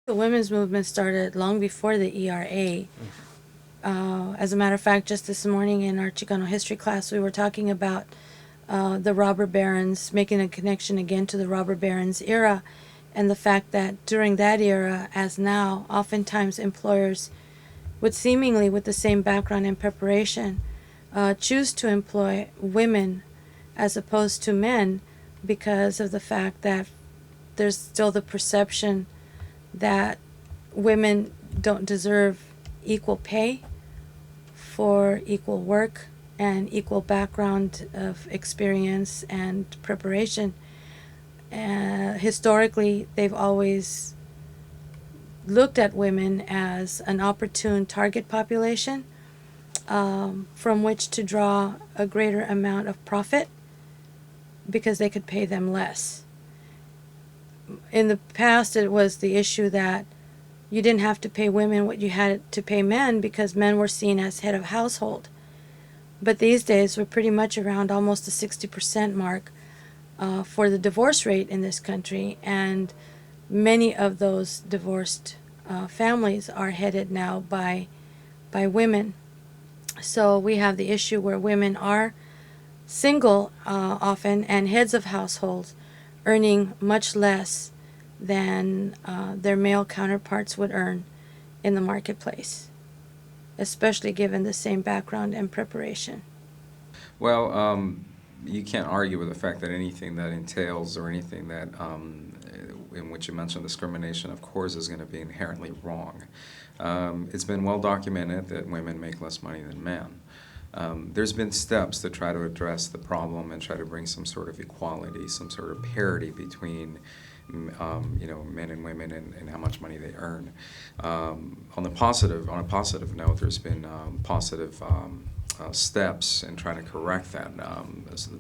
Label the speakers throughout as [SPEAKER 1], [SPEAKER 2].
[SPEAKER 1] The women's movement started long before the ERA. As a matter of fact, just this morning in our Chicano history class, we were talking about the robber barons, making a connection again to the robber barons era, and the fact that during that era, as now, oftentimes employers would seemingly, with the same background and preparation, choose to employ women as opposed to men because of the fact that there's still the perception that women don't deserve equal pay for equal work and equal background of experience and preparation. Historically, they've always looked at women as an opportune target population from which to draw a greater amount of profit because they could pay them less. In the past, it was the issue that you didn't have to pay women what you had to pay men because men were seen as head of household. But these days, we're pretty much around almost the 60% mark for the divorce rate in this country, and many of those divorced families are headed now by women. So we have the issue where women are single often and heads of households, earning much less than their male counterparts would earn in the marketplace, especially given the same background and preparation.
[SPEAKER 2] Well, you can't argue with the fact that anything that entails or anything that in which you mentioned discrimination, of course, is going to be inherently wrong. It's been well documented that women make less money than men. There's been steps to try to address the problem and try to bring some sort of equality, some sort of parity between men and women and how much money they earn. On a positive note, there's been positive steps in trying to correct that.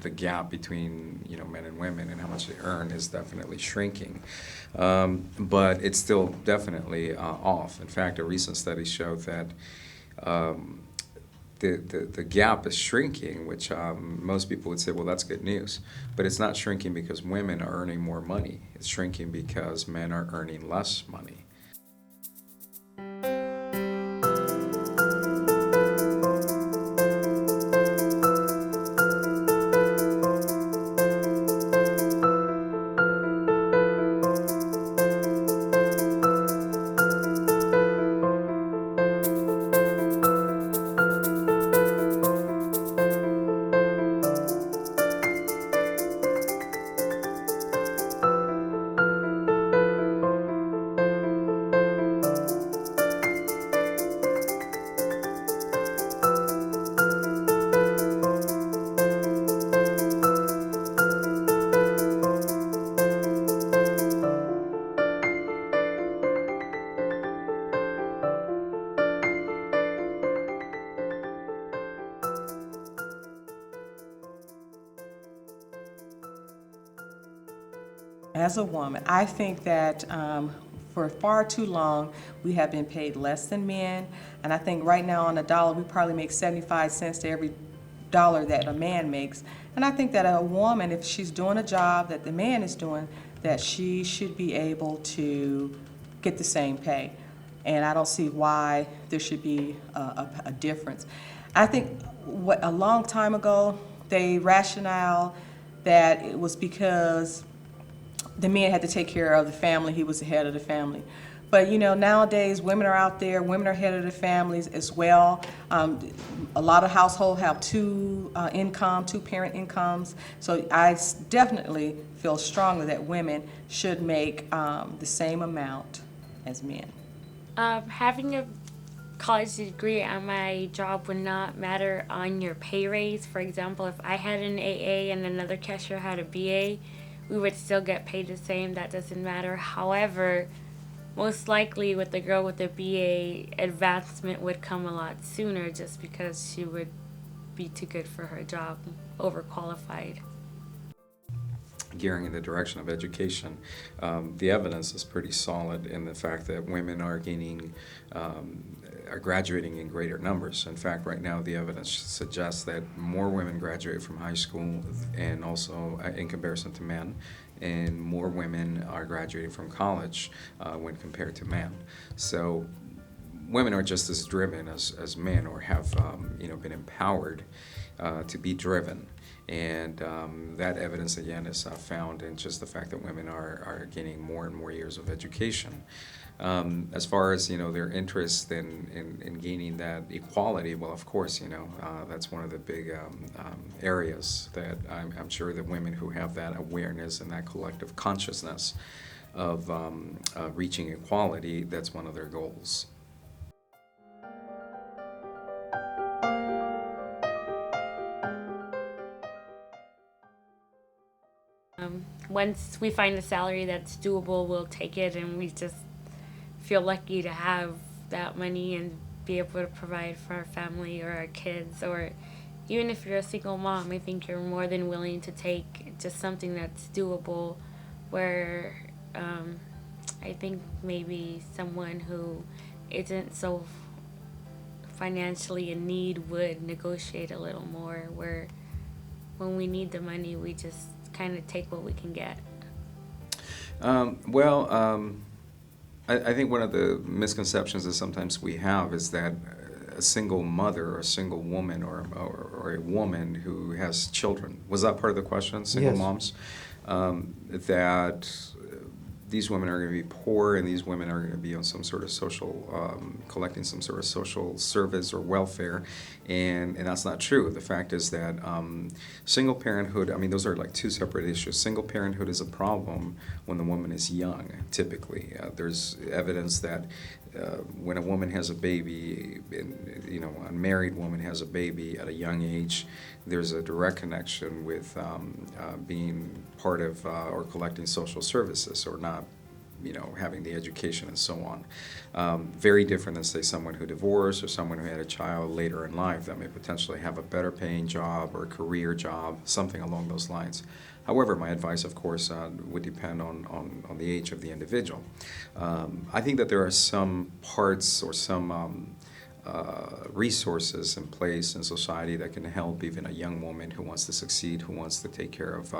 [SPEAKER 2] The gap between men and women and how much they earn is definitely shrinking, but it's still definitely off. In fact, a recent study showed that. The gap is shrinking, which most people would say, well, that's good news. But it's not shrinking because women are earning more money. It's shrinking because men are earning less money.
[SPEAKER 3] As a woman, I think that for far too long we have been paid less than men, and I think right now on a dollar we probably make 75 cents to every dollar that a man makes. And I think that a woman, if she's doing a job that the man is doing, that she should be able to get the same pay. And I don't see why there should be a difference. I think a long time ago, they rationale that it was because the man had to take care of the family, he was the head of the family. But nowadays women are out there, women are head of the families as well. A lot of households have two parent incomes. So I definitely feel strongly that women should make the same amount as men.
[SPEAKER 4] Having a college degree at my job would not matter on your pay raise. For example, if I had an AA and another cashier had a BA, we would still get paid the same. That doesn't matter. However, most likely with the girl with the BA, advancement would come a lot sooner just because she would be too good for her job, overqualified.
[SPEAKER 2] Gearing in the direction of education, the evidence is pretty solid in the fact that women are are graduating in greater numbers. In fact, right now the evidence suggests that more women graduate from high school and also in comparison to men, and more women are graduating from college when compared to men. So women are just as driven as men, or have been empowered to be driven. And that evidence, again, is found in just the fact that women are gaining more and more years of education. As far as their interest in gaining that equality, well, of course, that's one of the big areas that I'm sure that women who have that awareness and that collective consciousness of reaching equality, that's one of their goals.
[SPEAKER 4] Once we find a salary that's doable, we'll take it, and we just feel lucky to have that money and be able to provide for our family or our kids. Or even if you're a single mom, I think you're more than willing to take just something that's doable, where I think maybe someone who isn't so financially in need would negotiate a little more, where when we need the money, we just kind of take what we can get.
[SPEAKER 2] I think one of the misconceptions that sometimes we have is that a single mother or a single woman or a woman who has children, was that part of the question, single
[SPEAKER 5] Yes.
[SPEAKER 2] moms? That these women are going to be poor, and these women are going to be on some sort of social, collecting some sort of social service or welfare, and that's not true. The fact is that single parenthood, I mean, those are like two separate issues. Single parenthood is a problem when the woman is young, typically. There's evidence that when a woman has a baby, a married woman has a baby at a young age, there's a direct connection with being part of or collecting social services, or not, having the education and so on. Very different than, say, someone who divorced or someone who had a child later in life that may potentially have a better paying job or a career job, something along those lines. However, my advice, of course, would depend on the age of the individual. I think that there are some parts or some resources in place in society that can help even a young woman who wants to succeed, who wants to take care of,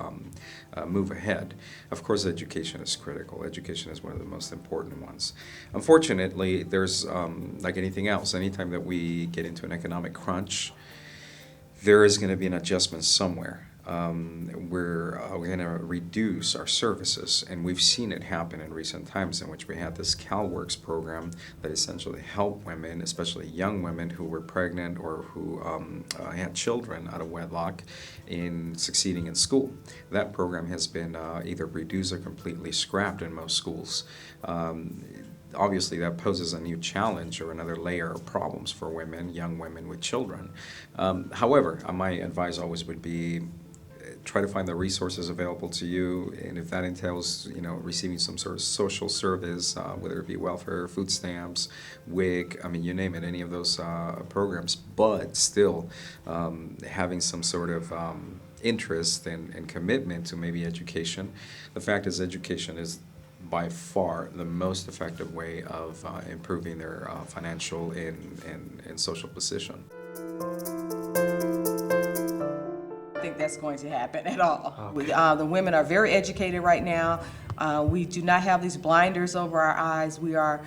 [SPEAKER 2] move ahead. Of course, education is critical. Education is one of the most important ones. Unfortunately, there's, like anything else, anytime that we get into an economic crunch, there is going to be an adjustment somewhere. We're going to reduce our services, and we've seen it happen in recent times, in which we had this CalWorks program that essentially helped women, especially young women who were pregnant or who had children out of wedlock, in succeeding in school. That program has been either reduced or completely scrapped in most schools. Obviously, that poses a new challenge or another layer of problems for women, young women with children. However, my advice always would be, try to find the resources available to you, and if that entails, receiving some sort of social service, whether it be welfare, food stamps, WIC, I mean, you name it, any of those programs, but still having some sort of interest and commitment to maybe education. The fact is, education is by far the most effective way of improving their financial and social position.
[SPEAKER 3] I think that's going to happen at all. The women are very educated right now. We do not have these blinders over our eyes. We are,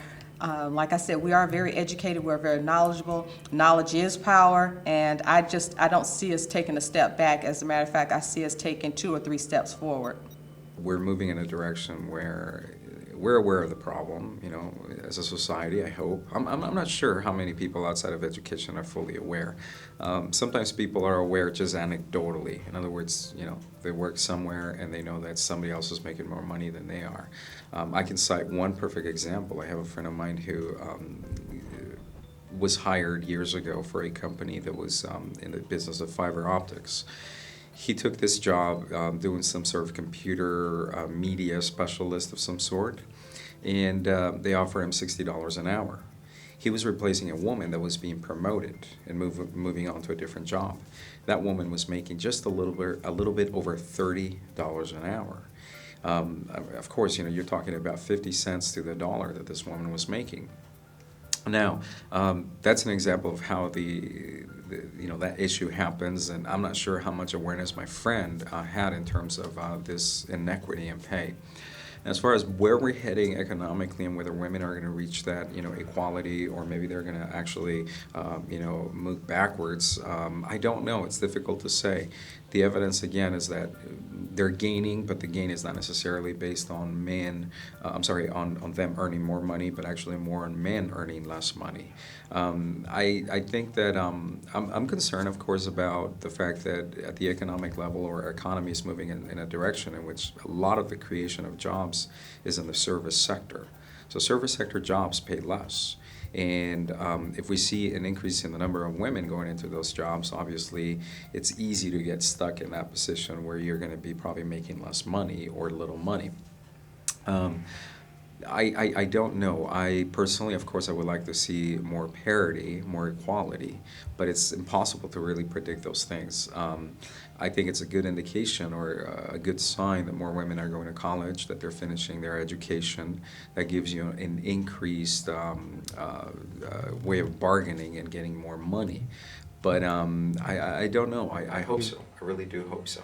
[SPEAKER 3] like I said, we are very educated. We're very knowledgeable. Knowledge is power, and I don't see us taking a step back. As a matter of fact, I see us taking 2 or 3 steps forward.
[SPEAKER 2] We're moving in a direction where we're aware of the problem, as a society, I hope. I'm not sure how many people outside of education are fully aware. Sometimes people are aware just anecdotally. In other words, they work somewhere and they know that somebody else is making more money than they are. I can cite one perfect example. I have a friend of mine who was hired years ago for a company that was in the business of fiber optics. He took this job doing some sort of computer media specialist of some sort, and they offered him $60 an hour. He was replacing a woman that was being promoted and moving on to a different job. That woman was making just a little bit over $30 an hour. Of course, you're talking about 50 cents to the dollar that this woman was making. Now, that's an example of how that issue happens, and I'm not sure how much awareness my friend had in terms of this inequity in pay. As far as where we're heading economically and whether women are going to reach that, equality, or maybe they're going to actually, move backwards, I don't know. It's difficult to say. The evidence, again, is that they're gaining, but the gain is not necessarily based on on them earning more money, but actually more on men earning less money. I think that I'm concerned, of course, about the fact that at the economic level, our economy is moving in a direction in which a lot of the creation of jobs is in the service sector. So service sector jobs pay less. And if we see an increase in the number of women going into those jobs, obviously it's easy to get stuck in that position where you're going to be probably making less money or little money. Um, I don't know. I personally, of course, I would like to see more parity, more equality, but it's impossible to really predict those things. I think it's a good indication or a good sign that more women are going to college, that they're finishing their education. That gives you an increased way of bargaining and getting more money. But I don't know. I hope so. I really do hope so.